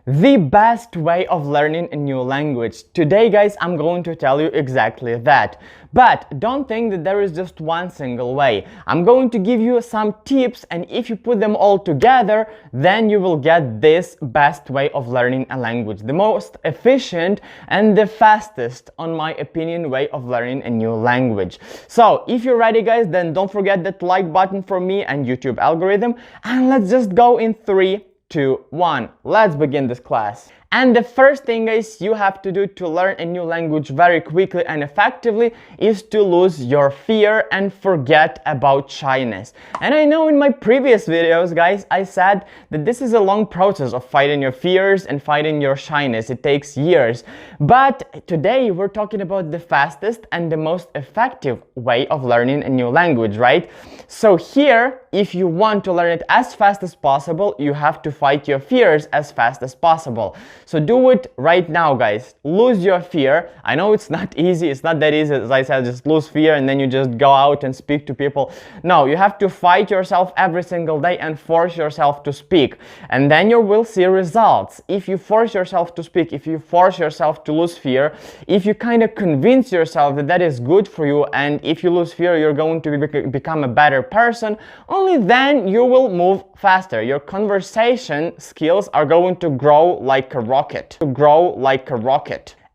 The best way of learning a new language. Today, guys, I'm going to tell you exactly that. But don't think that there is just one single way. I'm going to give you some tips, and if you put them all together, then you will get this best way of learning a language. The most efficient and the fastest, on my opinion, way of learning a new language. So, if you're ready, guys, then don't forget that like button for me and YouTube algorithm, and let's just go in 3, 2, 1. Let's begin this class. And the first thing, guys, you have to do to learn a new language very quickly and effectively is to lose your fear and forget about shyness. And I know in my previous videos, guys, I said that this is a long process of fighting your fears and fighting your shyness. It takes years. But today we're talking about the fastest and the most effective way of learning a new language, right? So here, if you want to learn it as fast as possible, you have to fight your fears as fast as possible. So do it right now, guys. Lose your fear. I know it's not easy. It's not that easy. As I said, just lose fear and then you just go out and speak to people. No, you have to fight yourself every single day and force yourself to speak. And then you will see results. If you force yourself to speak, if you force yourself to lose fear, if you kind of convince yourself that that is good for you, and if you lose fear, you're going to become a better person, only then you will move faster. Your conversation skills are going to grow like a rocket.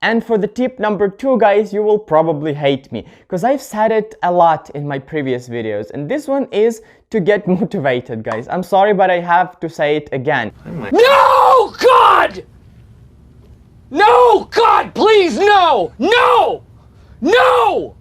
And for the tip number 2, guys, you will probably hate me because I've said it a lot in my previous videos, and this one is to get motivated, guys. I'm sorry, but I have to say it again. No, God! No, God, please, no! No! No!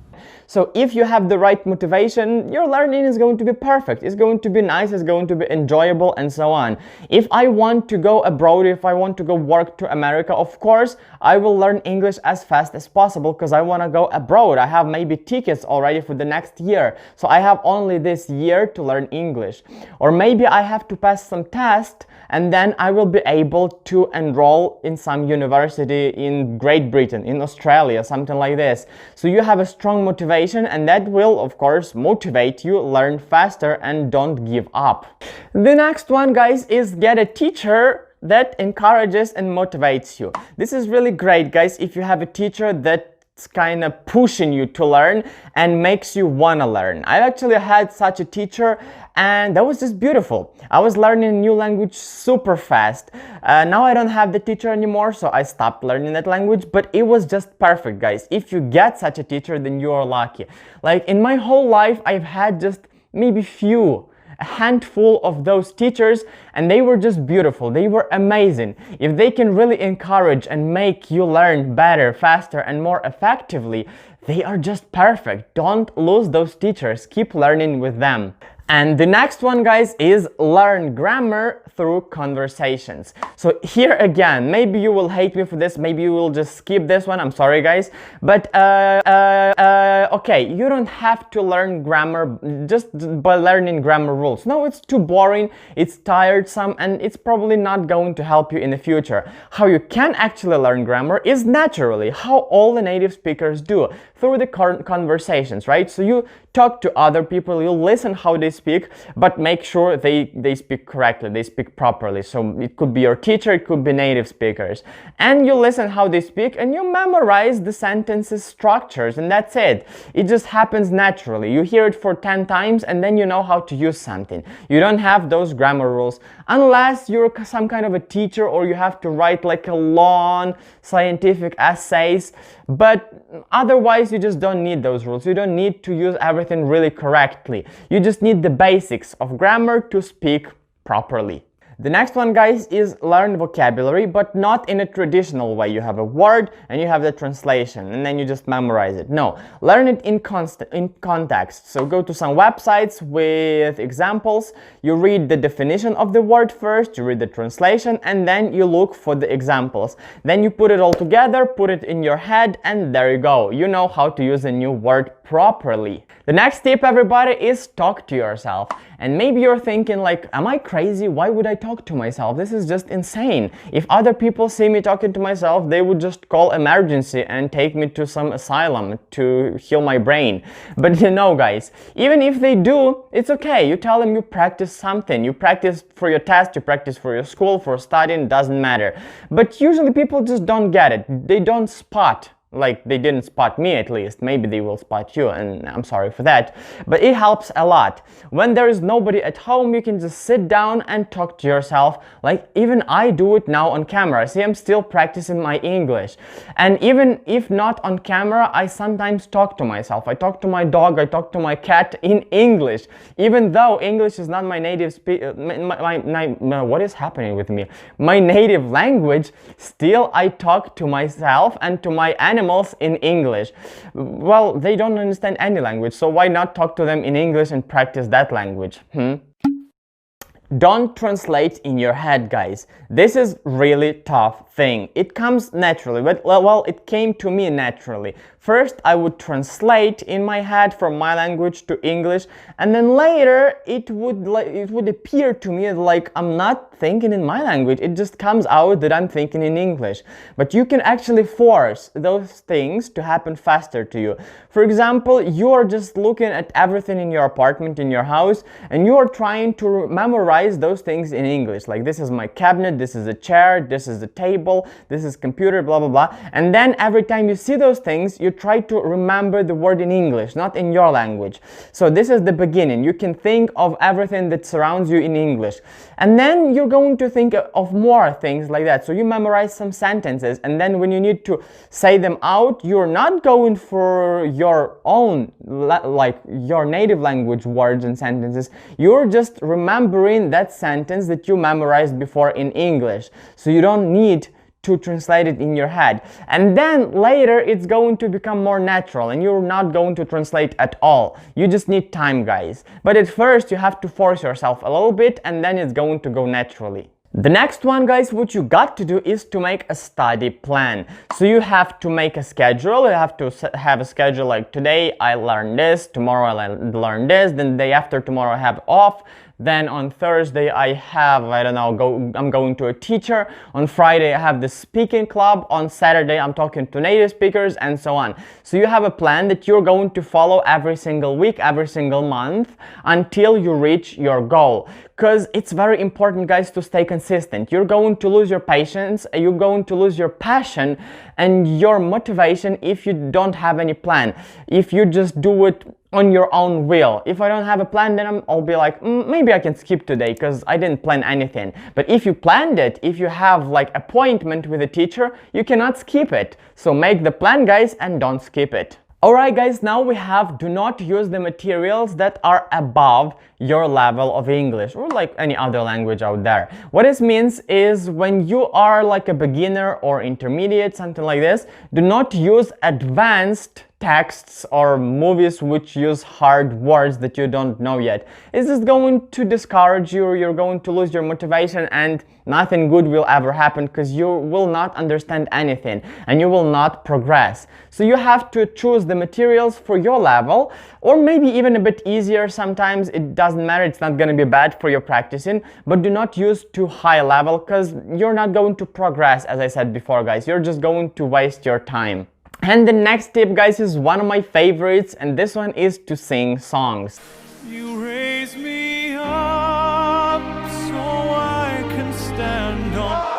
So if you have the right motivation, your learning is going to be perfect. It's going to be nice, it's going to be enjoyable, and so on. If I want to go abroad, if I want to go work to America, of course, I will learn English as fast as possible because I want to go abroad. I have maybe tickets already for the next year. So I have only this year to learn English. Or maybe I have to pass some test and then I will be able to enroll in some university in Great Britain, in Australia, something like this. So you have a strong motivation, and that will, of course, motivate you, learn faster, and don't give up. The next one, guys, is get a teacher that encourages and motivates you. This is really great, guys, if you have a teacher that's kind of pushing you to learn and makes you want to learn. I actually had such a teacher, and that was just beautiful. I was learning a new language super fast. Now I don't have the teacher anymore, so I stopped learning that language, but it was just perfect, guys. If you get such a teacher, then you are lucky. Like in my whole life, I've had just maybe a handful of those teachers, and they were just beautiful. They were amazing. If they can really encourage and make you learn better, faster, and more effectively, they are just perfect. Don't lose those teachers. Keep learning with them. And the next one, guys, is learn grammar through conversations. So here again, maybe you will hate me for this, maybe you will just skip this one, I'm sorry, guys. But okay, you don't have to learn grammar just by learning grammar rules. No, it's too boring, it's tiresome, and it's probably not going to help you in the future. How you can actually learn grammar is naturally, how all the native speakers do, through the conversations, right? So you talk to other people, you listen how they speak, but make sure they speak correctly, they speak properly. So it could be your teacher, it could be native speakers. And you listen how they speak and you memorize the sentences structures, and that's it. It just happens naturally. You hear it for 10 times and then you know how to use something. You don't have those grammar rules unless you're some kind of a teacher or you have to write like a long scientific essays, but otherwise you just don't need those rules. You don't need to use everything really correctly. You just need the basics of grammar to speak properly. The next one, guys, is learn vocabulary, but not in a traditional way. You have a word and you have the translation and then you just memorize it. No, learn it in context. So go to some websites with examples, you read the definition of the word first, you read the translation, and then you look for the examples. Then you put it all together, put it in your head, and there you go. You know how to use a new word properly. The next tip, everybody, is talk to yourself. And maybe you're thinking like, am I crazy? Why would I talk to myself? This is just insane. If other people see me talking to myself, they would just call emergency and take me to some asylum to heal my brain. But you know, guys, even if they do, it's okay. You tell them you practice something. You practice for your test, you practice for your school, for studying, doesn't matter. But usually people just don't get it. They don't spot. Like, they didn't spot me at least. Maybe they will spot you, and I'm sorry for that. But it helps a lot. When there is nobody at home, you can just sit down and talk to yourself. Like, even I do it now on camera. See, I'm still practicing my English. And even if not on camera, I sometimes talk to myself. I talk to my dog, I talk to my cat in English. Even though English is not my native what is happening with me? My native language, still I talk to myself and to my animals in English. Well, they don't understand any language, so why not talk to them in English and practice that language? Don't translate in your head, guys. This is really tough thing. It comes naturally, but well, it came to me naturally. First, I would translate in my head from my language to English, and then later it would appear to me like I'm not thinking in my language. It just comes out that I'm thinking in English. But you can actually force those things to happen faster to you. For example, you are just looking at everything in your apartment, in your house, and you are trying to memorize those things in English. Like, this is my cabinet, this is a chair, this is a table, this is computer, blah blah blah. And then every time you see those things, you try to remember the word in English, not in your language. So this is the beginning. You can think of everything that surrounds you in English. And then you're going to think of more things like that. So you memorize some sentences, and then when you need to say them out, you're not going for your own, like your native language words and sentences. You're just remembering that sentence that you memorized before in English. So you don't need to translate it in your head. And then later it's going to become more natural and you're not going to translate at all. You just need time, guys. But at first you have to force yourself a little bit, and then it's going to go naturally. The next one, guys, what you got to do is to make a study plan. So you have to make a schedule. You have to have a schedule like, today I learn this, tomorrow I learn this, then the day after tomorrow I have off. Then on Thursday I have, I don't know, I'm going to a teacher. On Friday I have the speaking club. On Saturday I'm talking to native speakers, and so on. So you have a plan that you're going to follow every single week, every single month, until you reach your goal. Because it's very important, guys, to stay consistent. You're going to lose your patience, you're going to lose your passion and your motivation if you don't have any plan. If you just do it on your own will. If I don't have a plan, then I'll be like, maybe I can skip today because I didn't plan anything. But if you planned it, if you have like appointment with a teacher, you cannot skip it. So make the plan, guys, and don't skip it. Alright, guys, now we have do not use the materials that are above your level of English or like any other language out there. What this means is when you are like a beginner or intermediate, something like this, do not use advanced texts or movies which use hard words that you don't know yet. It's just going to discourage you, you're going to lose your motivation, and nothing good will ever happen because you will not understand anything and you will not progress. So you have to choose the materials for your level, or maybe even a bit easier sometimes. It doesn't matter, it's not going to be bad for your practicing, but do not use too high level because you're not going to progress, as I said before, guys. You're just going to waste your time. And the next tip, guys, is one of my favorites, and this one is to sing songs. You raise me up so I can stand on.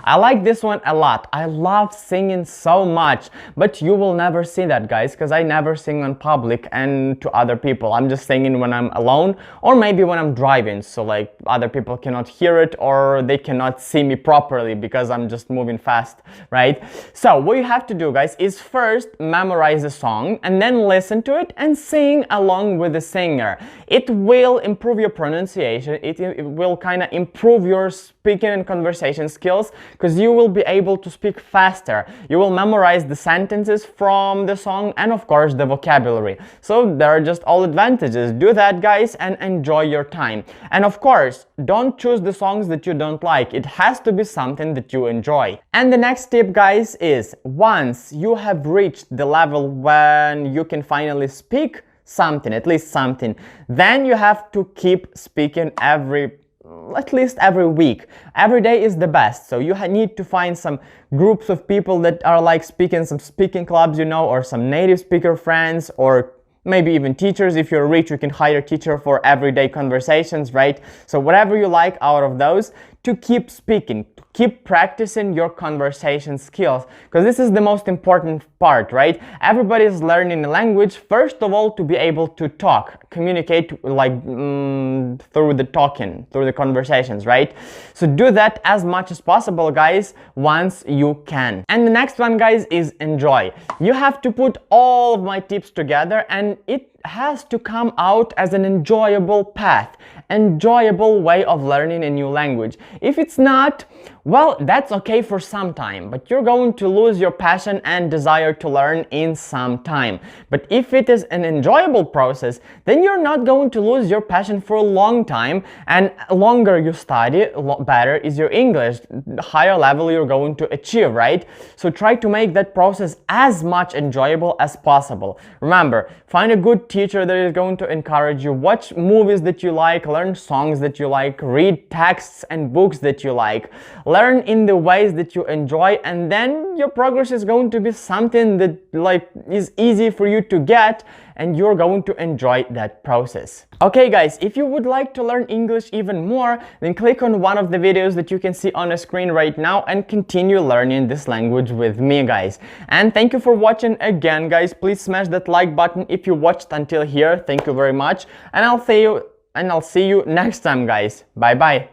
I like this one a lot. I love singing so much, but you will never see that, guys, because I never sing on public and to other people. I'm just singing when I'm alone or maybe when I'm driving, so like other people cannot hear it or they cannot see me properly because I'm just moving fast, right? So what you have to do, guys, is first memorize the song and then listen to it and sing along with the singer. It will improve your pronunciation. It will kind of improve your speaking and conversation skills, because you will be able to speak faster. You will memorize the sentences from the song and of course the vocabulary. So there are just all advantages. Do that, guys, and enjoy your time. And of course, don't choose the songs that you don't like. It has to be something that you enjoy. And the next tip, guys, is once you have reached the level when you can finally speak, something, at least something. Then you have to keep speaking at least every week. Every day is the best, so you need to find some groups of people that are like speaking, some speaking clubs, you know, or some native speaker friends, or maybe even teachers. If you're rich, you can hire a teacher for everyday conversations, right? So whatever you like out of those, to keep speaking, to keep practicing your conversation skills, because this is the most important part, right? Everybody is learning a language, first of all, to be able to talk, communicate like through the conversations, right? So do that as much as possible, guys, once you can. And the next one, guys, is enjoy. You have to put all of my tips together, and it has to come out as an enjoyable path, enjoyable way of learning a new language. If it's not, well, that's okay for some time, but you're going to lose your passion and desire to learn in some time. But if it is an enjoyable process, then you're not going to lose your passion for a long time, and longer you study, better is your English, the higher level you're going to achieve, right? So try to make that process as much enjoyable as possible. Remember, find a good teacher that is going to encourage you, watch movies that you like, learn songs that you like, read texts and books that you like, learn in the ways that you enjoy, and then your progress is going to be something that like is easy for you to get, and you're going to enjoy that process. Okay guys, if you would like to learn English even more, then click on one of the videos that you can see on the screen right now and continue learning this language with me, guys. And thank you for watching again, guys. Please smash that like button if you watched until here. Thank you very much, and I'll see you next time, guys. Bye bye.